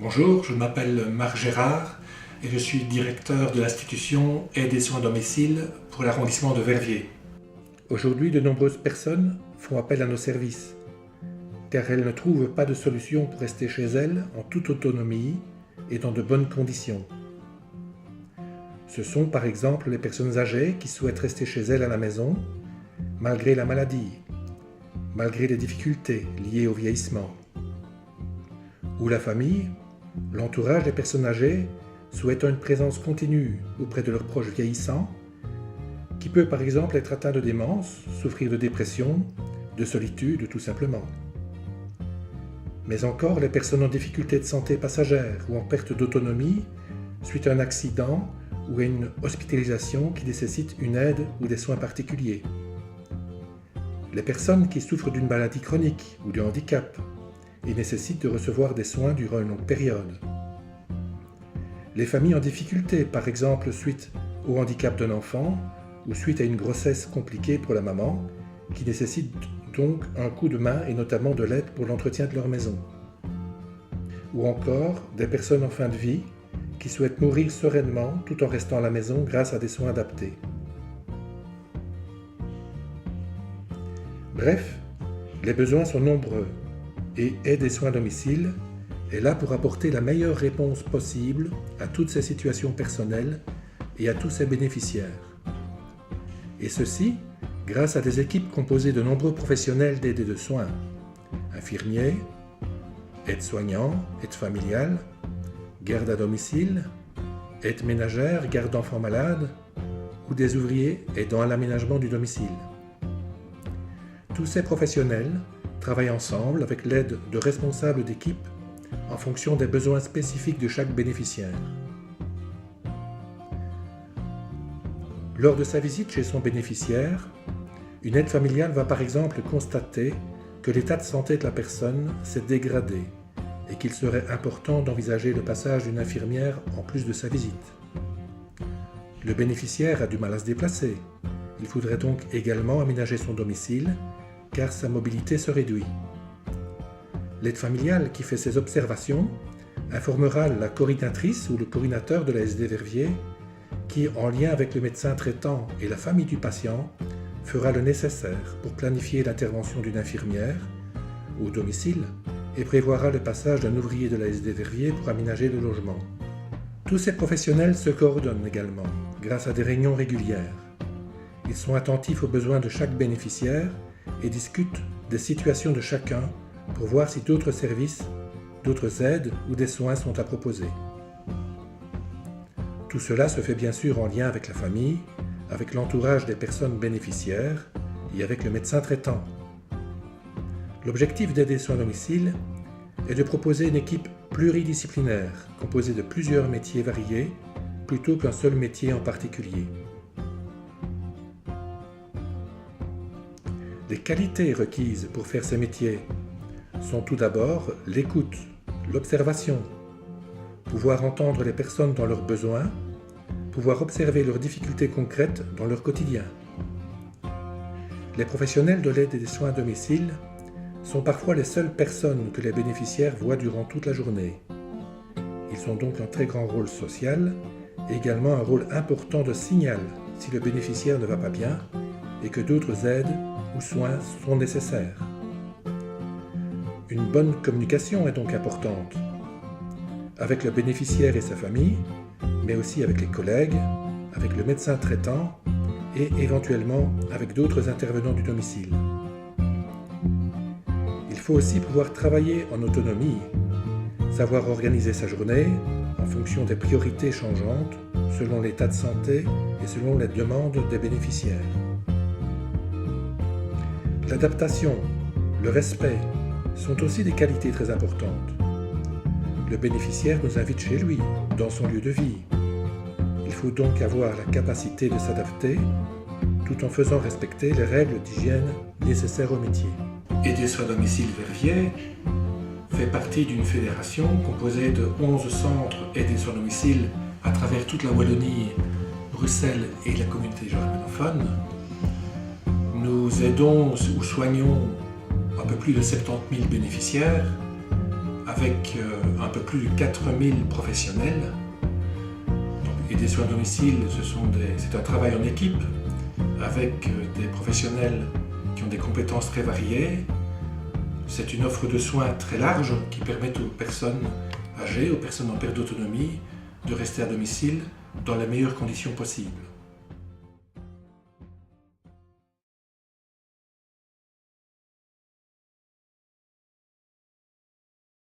Bonjour, je m'appelle Marc Gérard et je suis directeur de l'institution Aide et soins à domicile pour l'arrondissement de Verviers. Aujourd'hui, de nombreuses personnes font appel à nos services car elles ne trouvent pas de solution pour rester chez elles en toute autonomie et dans de bonnes conditions. Ce sont par exemple les personnes âgées qui souhaitent rester chez elles à la maison malgré la maladie, malgré les difficultés liées au vieillissement. Ou la famille, l'entourage des personnes âgées souhaitant une présence continue auprès de leurs proches vieillissants, qui peut par exemple être atteint de démence, souffrir de dépression, de solitude tout simplement. Mais encore les personnes en difficulté de santé passagère ou en perte d'autonomie suite à un accident ou à une hospitalisation qui nécessite une aide ou des soins particuliers. Les personnes qui souffrent d'une maladie chronique ou de handicap et nécessitent de recevoir des soins durant une longue période. Les familles en difficulté, par exemple suite au handicap d'un enfant ou suite à une grossesse compliquée pour la maman, qui nécessite donc un coup de main et notamment de l'aide pour l'entretien de leur maison. Ou encore des personnes en fin de vie qui souhaitent mourir sereinement tout en restant à la maison grâce à des soins adaptés. Bref, les besoins sont nombreux et Aide et soins à domicile est là pour apporter la meilleure réponse possible à toutes ces situations personnelles et à tous ses bénéficiaires. Et ceci grâce à des équipes composées de nombreux professionnels d'aide et de soins, infirmiers, aides-soignants, aides familiales, garde à domicile, aides ménagères, garde d'enfants malades ou des ouvriers aidant à l'aménagement du domicile. Tous ces professionnels travaillent ensemble avec l'aide de responsables d'équipe en fonction des besoins spécifiques de chaque bénéficiaire. Lors de sa visite chez son bénéficiaire, une aide familiale va par exemple constater que l'état de santé de la personne s'est dégradé et qu'il serait important d'envisager le passage d'une infirmière en plus de sa visite. Le bénéficiaire a du mal à se déplacer. Il faudrait donc également aménager son domicile car sa mobilité se réduit. L'aide familiale qui fait ces observations informera la coordinatrice ou le coordinateur de la SD Verviers qui, en lien avec le médecin traitant et la famille du patient, fera le nécessaire pour planifier l'intervention d'une infirmière au domicile et prévoira le passage d'un ouvrier de la SD Verviers pour aménager le logement. Tous ces professionnels se coordonnent également grâce à des réunions régulières. Ils sont attentifs aux besoins de chaque bénéficiaire et discutent des situations de chacun pour voir si d'autres services, d'autres aides ou des soins sont à proposer. Tout cela se fait bien sûr en lien avec la famille, avec l'entourage des personnes bénéficiaires et avec le médecin traitant. L'objectif d'Aide et soins à domicile est de proposer une équipe pluridisciplinaire composée de plusieurs métiers variés plutôt qu'un seul métier en particulier. Les qualités requises pour faire ces métiers sont tout d'abord l'écoute, l'observation, pouvoir entendre les personnes dans leurs besoins, pouvoir observer leurs difficultés concrètes dans leur quotidien. Les professionnels de l'aide et des soins à domicile sont parfois les seules personnes que les bénéficiaires voient durant toute la journée. Ils ont donc un très grand rôle social et également un rôle important de signal si le bénéficiaire ne va pas bien et que d'autres aides ou soins sont nécessaires. Une bonne communication est donc importante, avec le bénéficiaire et sa famille, mais aussi avec les collègues, avec le médecin traitant et éventuellement avec d'autres intervenants du domicile. Il faut aussi pouvoir travailler en autonomie, savoir organiser sa journée en fonction des priorités changeantes, selon l'état de santé et selon les demandes des bénéficiaires. L'adaptation, le respect sont aussi des qualités très importantes. Le bénéficiaire nous invite chez lui, dans son lieu de vie. Il faut donc avoir la capacité de s'adapter tout en faisant respecter les règles d'hygiène nécessaires au métier. Aide et soins à domicile Verviers fait partie d'une fédération composée de 11 centres Aide et soins à domicile à travers toute la Wallonie, Bruxelles et la communauté germanophone. Nous aidons ou soignons un peu plus de 70 000 bénéficiaires avec un peu plus de 4000 professionnels. Et des soins à domicile, c'est un travail en équipe avec des professionnels qui ont des compétences très variées. C'est une offre de soins très large qui permet aux personnes âgées, aux personnes en perte d'autonomie, de rester à domicile dans les meilleures conditions possibles.